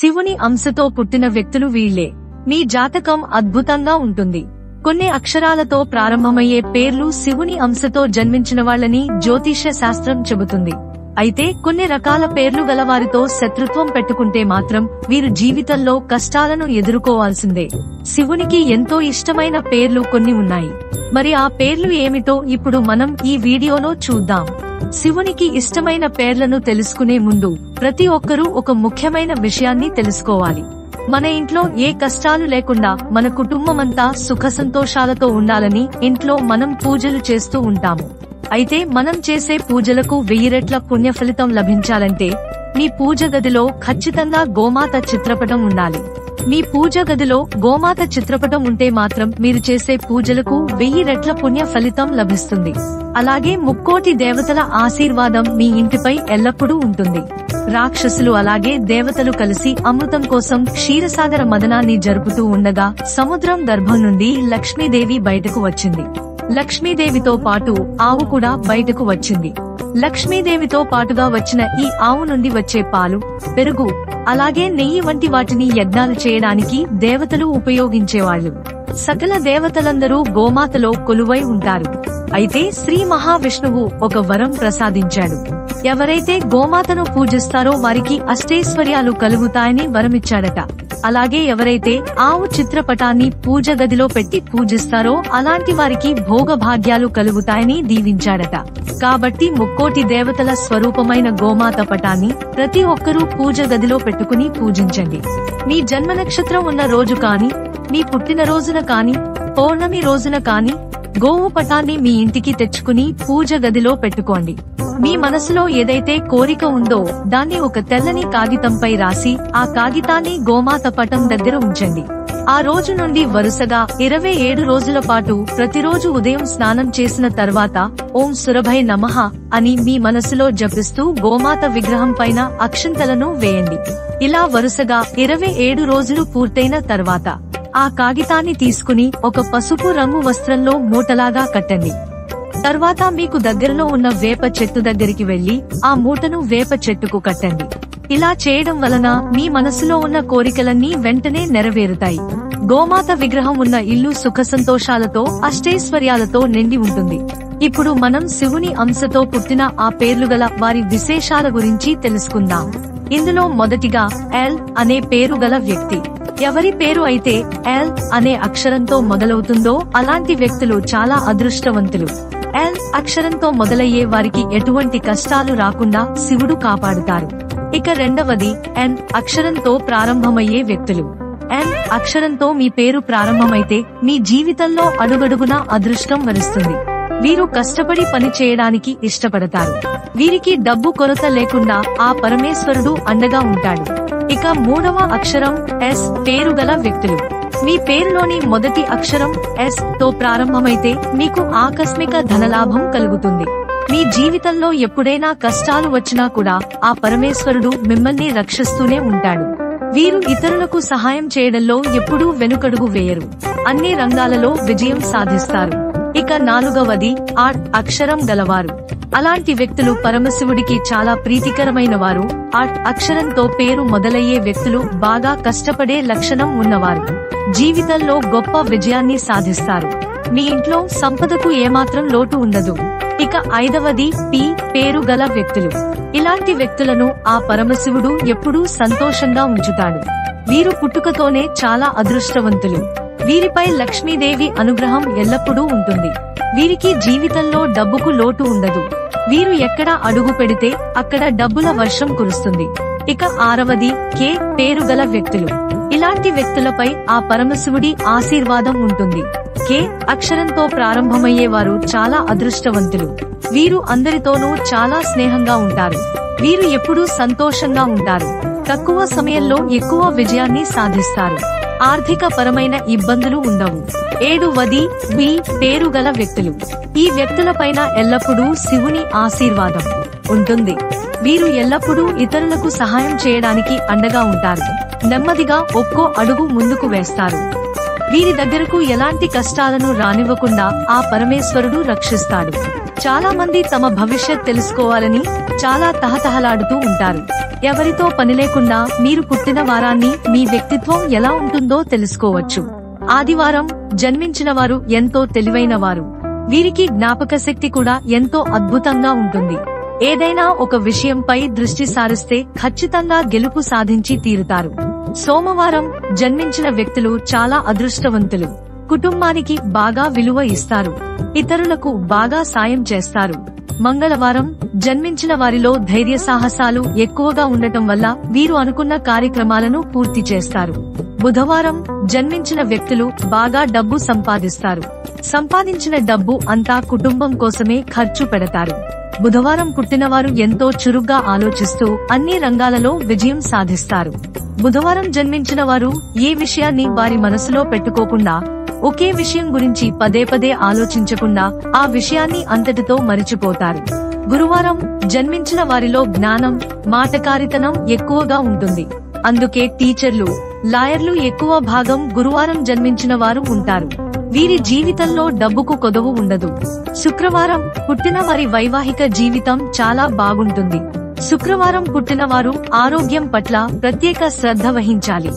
శివుని అంశతో పుట్టిన వ్యక్తులు వీళ్లే. మీ జాతకం అద్భుతంగా ఉంటుంది. కొన్ని అక్షరాలతో ప్రారంభమయ్యే పేర్లు శివుని అంశతో జన్మించిన వాళ్ళని జ్యోతిష్య శాస్త్రం చెబుతుంది. అయితే కొన్ని రకాల పేర్లు గలవారితో శత్రుత్వం పెట్టుకుంటే మాత్రం వీరు జీవితంలో కష్టాలను ఎదుర్కోవాల్సిందే. శివునికి ఎంతో ఇష్టమైన పేర్లు కొన్ని ఉన్నాయి. మరి ఆ పేర్లు ఏమిటో ఇప్పుడు మనం ఈ వీడియోలో చూద్దాం. శివునికి ఇష్టమైన పేర్లను తెలుసుకునే ముందు ప్రతి ఒక్కరూ ఒక ముఖ్యమైన విషయాన్ని తెలుసుకోవాలి. మన ఇంట్లో ఏ కష్టాలు లేకుండా మన కుటుంబమంతా సుఖ సంతోషాలతో ఉండాలని ఇంట్లో మనం పూజలు చేస్తూ ఉంటాము. అయితే మనం చేసే పూజలకు 1000 రెట్ల పుణ్య ఫలితం లభించాలంటే మీ పూజ గదిలో ఖచ్చితంగా గోమాత చిత్రపటం ఉండాలి. మీ పూజ గదిలో గోమాత చిత్రపటం ఉంటే మాత్రం మీరు చేసే పూజలకు 1000 రెట్ల పుణ్య ఫలితం లభిస్తుంది. అలాగే ముక్కోటి దేవతల ఆశీర్వాదం మీ ఇంటిపై ఎల్లప్పుడూ ఉంటుంది. రాక్షసులు అలాగే దేవతలు కలిసి అమృతం కోసం క్షీరసాగర మదనాన్ని జరుపుతూ ఉండగా సముద్రం గర్భం నుండి లక్ష్మీదేవి బయటకు వచ్చింది. లక్ష్మీదేవితో పాటు ఆవు కూడా బయటకు వచ్చింది. లక్ష్మీదేవితో పాటుగా వచ్చిన ఈ ఆవు నుండి వచ్చే పాలు, పెరుగు, అలాగే నెయ్యి వంటి వాటిని యజ్ఞాలు చేయడానికి దేవతలు ఉపయోగించేవాళ్లు. సకల దేవతలందరూ గోమాతలో కొలువై ఉంటారు. అయితే శ్రీ మహావిష్ణువు ఒక వరం ప్రసాదించాడు. ఎవరైతే గోమాతను పూజిస్తారో వారికి అష్టైశ్వర్యాలు కలుగుతాయని వరమిచ్చాడట. అలాగే ఎవరైతే ఆవు చిత్రపటాన్ని పూజ గదిలో పెట్టి పూజిస్తారో అలాంటి వారికి భోగభాగ్యాలు కలుగుతాయని దీవించాడట. కాబట్టి ముక్కోటి దేవతల స్వరూపమైన గోమాత పటాన్ని ప్రతి ఒక్కరూ పూజ గదిలో పెట్టుకుని పూజించండి. మీ జన్మ నక్షత్రం ఉన్న రోజు కాని, మీ పుట్టిన రోజున కాని, పౌర్ణమి రోజున కాని గోవు పటాన్ని మీ ఇంటికి తెచ్చుకుని పూజ గదిలో పెట్టుకోండి. మీ మనసులో ఏదైతే కోరిక ఉందో దాన్ని ఒక తెల్లని కాగితంపై రాసి ఆ కాగితాన్ని గోమాత పటం దగ్గర ఉంచండి. ఆ రోజు నుండి వరుసగా 27 రోజుల పాటు ప్రతిరోజు ఉదయం స్నానం చేసిన తర్వాత ఓం సురభై నమః అని మీ మనసులో జపిస్తూ గోమాత విగ్రహం పైన అక్షంతలను వేయండి. ఇలా వరుసగా 27 రోజులు పూర్తయిన తర్వాత ఆ కాగితాన్ని తీసుకుని ఒక పసుపు రంగు వస్త్రంలో మూటలాగా కట్టండి. తర్వాత మీకు దగ్గరలో ఉన్న వేప చెట్టు దగ్గరికి వెళ్లి ఆ మూటను వేప చెట్టుకు కట్టండి. ఇలా చేయడం వలన మీ మనసులో ఉన్న కోరికలన్నీ వెంటనే నెరవేరుతాయి. గోమాత విగ్రహం ఉన్న ఇల్లు సుఖ సంతోషాలతో అష్టైశ్వర్యాలతో నిండి ఉంటుంది. ఇప్పుడు మనం శివుని అంశతో పుట్టిన ఆ పేర్లు గల వారి విశేషాల గురించి తెలుసుకుందాం. ఇందులో మొదటిగా ఎల్ అనే పేరు గల వ్యక్తి. ఎవరి పేరు అయితే ఎల్ అనే అక్షరంతో మొదలవుతుందో అలాంటి వ్యక్తులు చాలా అదృష్టవంతులు. ఎల్ అక్షరంతో మొదలయ్యే వారికి ఎటువంటి కష్టాలు రాకుండా శివుడు కాపాడుతారు. ఇక రెండవది ఎన్ అక్షరంతో ప్రారంభమయ్యే వ్యక్తులు. ఎన్ అక్షరంతో మీ పేరు ప్రారంభమైతే మీ జీవితంలో అడుగడుగునా అదృష్టం వరిస్తుంది. వీరు కష్టపడి పని చేయడానికి ఇష్టపడతారు. వీరికి డబ్బు కొరత లేకుండా ఆ పరమేశ్వరుడు అండగా ఉంటాడు. ఇక మూడవ అక్షరం ఎస్ పేరు గల వ్యక్తులు. మీ పేరులోని మొదటి అక్షరం ఎస్ తో ప్రారంభమైతే మీకు ఆకస్మిక ధనలాభం కలుగుతుంది. మీ జీవితంలో ఎప్పుడైనా కష్టాలు వచ్చినా కూడా ఆ పరమేశ్వరుడు మిమ్మల్ని రక్షిస్తూనే ఉంటాడు. వీరు ఇతరులకు సహాయం చేయడంలో ఎప్పుడూ వెనుకడుగు వేయరు. అన్ని రంగాలలో విజయం సాధిస్తారు. ఇక నాలుగవది ఆట్ అక్షరం గలవారు. అలాంటి వ్యక్తులు పరమశివుడికి చాలా ప్రీతికరమైన వారు. ఆట్ అక్షరంతో పేరు మొదలయ్యే వ్యక్తులు బాగా కష్టపడే లక్షణం ఉన్నవారు. జీవితంలో గొప్ప విజయాన్ని సాధిస్తారు. మీ ఇంట్లో సంపదకు ఏమాత్రం లోటు ఉండదు. ఇక ఐదవది పి పేరు గల వ్యక్తులు. ఇలాంటి వ్యక్తులను ఆ పరమశివుడు ఎప్పుడూ సంతోషంగా ఉంచుతాడు. వీరు పుట్టుకతోనే చాలా అదృష్టవంతులు. వీరిపై లక్ష్మీదేవి అనుగ్రహం ఎల్లప్పుడూ ఉంటుంది. వీరికి జీవితంలో డబ్బుకు లోటు ఉండదు. వీరు ఎక్కడ అడుగు పెడితే అక్కడ డబ్బుల వర్షం కురుస్తుంది. ఇక ఆరవది కే పేరు గల వ్యక్తులు. ఇలాంటి వ్యక్తులపై ఆ పరమశివుడి ఆశీర్వాదం ఉంటుంది. కే అక్షరంతో ప్రారంభమయ్యేవారు చాలా అదృష్టవంతులు. వీరు అందరితోనూ చాలా స్నేహంగా ఉంటారు. వీరు ఎప్పుడూ సంతోషంగా ఉంటారు. తక్కువ సమయంలో ఎక్కువ విజయాన్ని సాధిస్తారు. ఆర్థిక పరమైన ఇబ్బందులు ఉండవు. ఏడవది వి పేరు గల వ్యక్తులు. ఈ వ్యక్తులపైన ఎల్లప్పుడూ శివుని ఆశీర్వాదం ఉంటుంది. వీరు ఎల్లప్పుడూ ఇతరులకు సహాయం చేయడానికి అండగా ఉంటారు. నెమ్మదిగా ఒక్కో అడుగు ముందుకు వేస్తారు. వీరి దగ్గరకు ఎలాంటి కష్టాలను రానివ్వకుండా ఆ పరమేశ్వరుడు రక్షిస్తాడు. చాలా మంది తమ భవిష్యత్ తెలుసుకోవాలని చాలా తహతహలాడుతూ ఉంటారు. ఎవరితో పని లేకుండా మీరు పుట్టిన వారాన్ని మీ వ్యక్తిత్వం ఎలా ఉంటుందో తెలుసుకోవచ్చు. ఆదివారం జన్మించిన వారు ఎంతో తెలివైన వారు. వీరికి జ్ఞాపక శక్తి కూడా ఎంతో అద్భుతంగా ఉంటుంది. ఏదైనా ఒక విషయంపై దృష్టి సారిస్తే ఖచ్చితంగా గెలుపు సాధించి తీరుతారు. సోమవారం జన్మించిన వ్యక్తులు చాలా అదృష్టవంతులు. కుటుంబానికి బాగా విలువ ఇస్తారు. ఇతరులకు బాగా సాయం చేస్తారు. మంగళవారం జన్మించిన వారిలో ధైర్య సాహసాలు ఎక్కువగా ఉండటం వల్ల వీరు అనుకున్న కార్యక్రమాలను పూర్తి చేస్తారు. బుధవారం జన్మించిన వ్యక్తులు బాగా డబ్బు సంపాదిస్తారు. సంపాదించిన డబ్బు అంతా కుటుంబం కోసమే ఖర్చు పెడతారు. బుధవారం పుట్టినవారు ఎంతో చురుగ్గా ఆలోచిస్తూ అన్ని రంగాలలో విజయం సాధిస్తారు. బుధవారం జన్మించిన వారు ఏ విషయాన్ని వారి మనసులో పెట్టుకోకుండా, ఒకే విషయం గురించి పదే పదే ఆలోచించకుండా ఆ విషయాన్ని అంతటితో మరిచిపోతారు. గురువారం జన్మించిన వారిలో జ్ఞానం, మాటకారితనం ఎక్కువగా ఉంటుంది. అందుకే టీచర్లు, లాయర్లు ఎక్కువ భాగం గురువారం జన్మించిన వారు ఉంటారు. వీరి జీవితంలో డబ్బుకు కొదవు ఉండదు. శుక్రవారం పుట్టిన వారి వైవాహిక జీవితం చాలా బాగుంటుంది. శుక్రవారం పుట్టిన వారు ఆరోగ్యం పట్ల ప్రత్యేక శ్రద్ధ వహించాలి.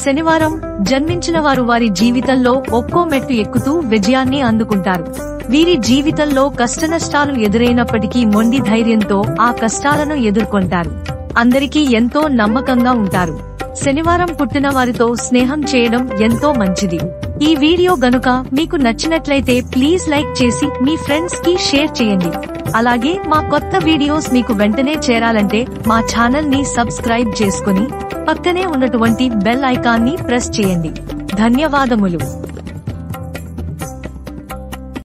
శనివారం జన్మించిన వారు వారి జీవితంలో ఒక్కో మెట్టు ఎక్కుతూ విజయాన్ని అందుకుంటారు. వీరి జీవితంలో కష్టనష్టాలు ఎదురైనప్పటికీ మొండి ధైర్యంతో ఆ కష్టాలను ఎదుర్కొంటారు. అందరికీ ఎంతో నమ్మకంగా ఉంటారు. శనివారం పుట్టిన వారితో స్నేహం చేయడం ఎంతో మంచిది. ఈ వీడియో గనుక మీకు నచ్చినట్లయితే ప్లీజ్ లైక్ చేసి మీ ఫ్రెండ్స్ కి షేర్ చేయండి. అలాగే మా కొత్త వీడియోస్ మీకు వెంటనే చేరాలంటే మా ఛానల్ ని సబ్స్క్రైబ్ చేసుకుని పక్కనే ఉన్నటువంటి బెల్ ఐకాన్ ని ప్రెస్ చేయండి. ధన్యవాదములు.